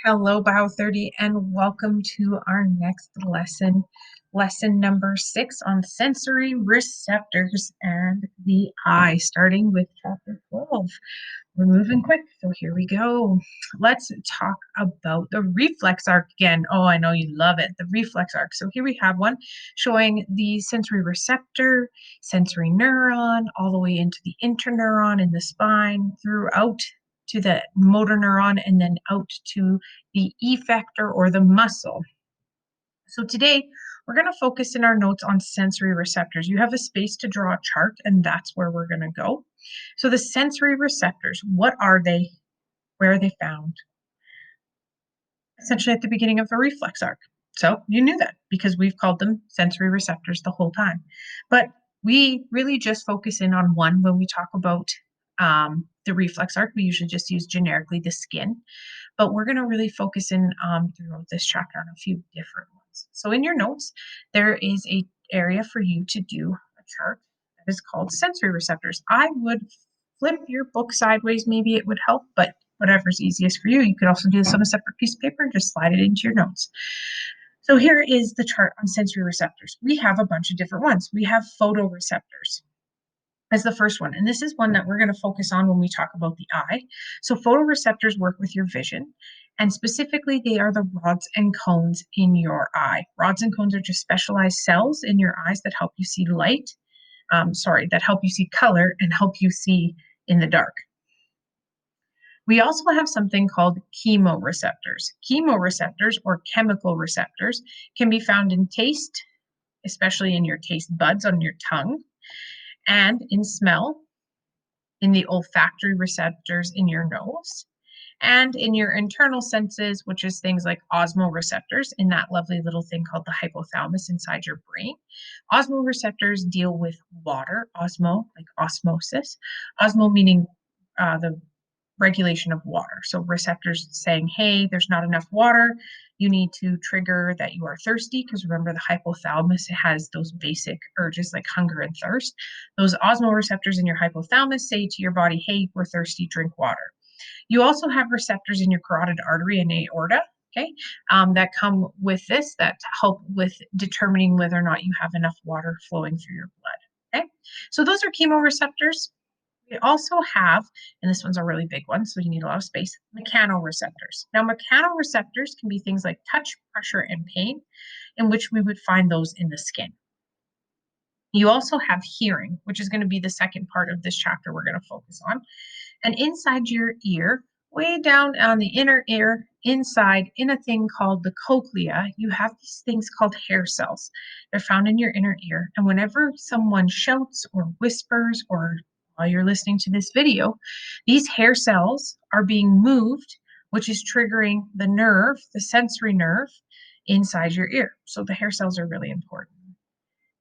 Hello, Bio 30, and welcome to our next lesson number 6 on sensory receptors and the eye, starting with chapter 12. We're moving quick, so here we go. Let's talk about the reflex arc again. Oh, I know you love it, the reflex arc. So here we have one showing the sensory receptor, sensory neuron, all the way into the interneuron in the spine, throughout to the motor neuron, and then out to the effector or the muscle. So today we're going to focus in our notes on sensory receptors. You have a space to draw a chart, and that's where we're going to go. So the sensory receptors, what are they? Where are they found? Essentially at the beginning of the reflex arc. So you knew that because we've called them sensory receptors the whole time. But we really just focus in on one when we talk about the reflex arc. We usually just use generically the skin, but we're going to really focus in throughout this chapter on a few different ones. So in your notes, there is a area for you to do a chart that is called sensory receptors. I would flip your book sideways, maybe it would help, but whatever's easiest for you. You could also do this on a separate piece of paper and just slide it into your notes. So here is the chart on sensory receptors. We have a bunch of different ones. We have photoreceptors as the first one. And this is one that we're going to focus on when we talk about the eye. So photoreceptors work with your vision, and specifically they are the rods and cones in your eye. Rods and cones are just specialized cells in your eyes that help you see light, that help you see color and help you see in the dark. We also have something called chemoreceptors. Chemoreceptors, or chemical receptors, can be found in taste, especially in your taste buds on your tongue, and in smell, in the olfactory receptors in your nose, and in your internal senses, which is things like osmoreceptors in that lovely little thing called the hypothalamus inside your brain. Osmoreceptors deal with water, osmo, like osmosis. Osmo meaning the regulation of water. So receptors saying, hey, there's not enough water. You need to trigger that you are thirsty, because remember the hypothalamus has those basic urges like hunger and thirst. Those osmoreceptors in your hypothalamus say to your body, hey, we're thirsty, drink water. You also have receptors in your carotid artery and aorta, okay, that come with this, that help with determining whether or not you have enough water flowing through your blood, okay? So those are chemoreceptors. We also have, and this one's a really big one, so you need a lot of space, mechanoreceptors. Now, mechanoreceptors can be things like touch, pressure, and pain, in which we would find those in the skin. You also have hearing, which is going to be the second part of this chapter we're going to focus on. And inside your ear, way down on the inner ear, inside in a thing called the cochlea, you have these things called hair cells. They're found in your inner ear. And whenever someone shouts or whispers, or while you're listening to this video, these hair cells are being moved, which is triggering the nerve, the sensory nerve inside your ear. So the hair cells are really important.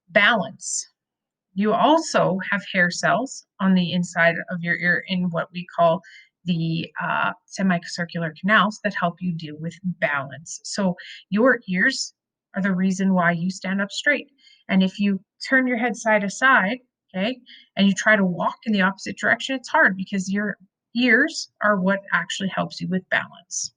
Balance. You also have hair cells on the inside of your ear in what we call the semicircular canals that help you deal with balance. So your ears are the reason why you stand up straight. And if you turn your head side to side, okay, and you try to walk in the opposite direction, it's hard because your ears are what actually helps you with balance.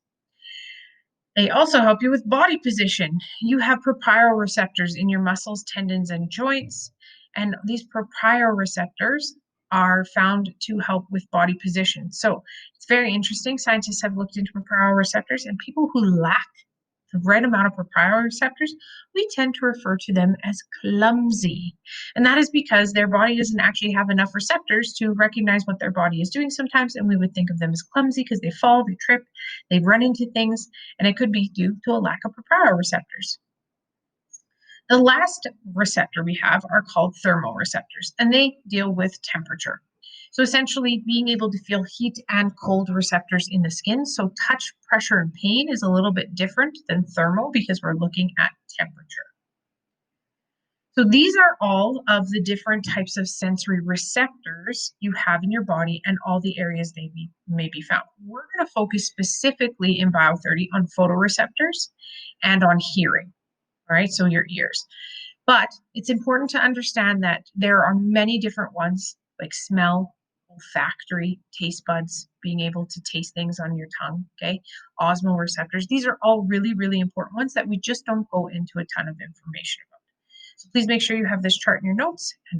They also help you with body position. You have proprioreceptors in your muscles, tendons, and joints. And these proprioreceptors are found to help with body position. So it's very interesting. Scientists have looked into proprioreceptors, and people who lack the right amount of proprioreceptors, we tend to refer to them as clumsy. And that is because their body doesn't actually have enough receptors to recognize what their body is doing sometimes. And we would think of them as clumsy because they fall, they trip, they run into things, and it could be due to a lack of proprioreceptors. The last receptor we have are called thermoreceptors, and they deal with temperature. So essentially being able to feel heat and cold receptors in the skin. So touch, pressure, and pain is a little bit different than thermal because we're looking at temperature. So these are all of the different types of sensory receptors you have in your body and all the areas they may be found. We're going to focus specifically in Bio 30 on photoreceptors and on hearing, all right, so your ears. But it's important to understand that there are many different ones like smell, olfactory taste buds, being able to taste things on your tongue, okay? Osmoreceptors. These are all really, really important ones that we just don't go into a ton of information about. So please make sure you have this chart in your notes.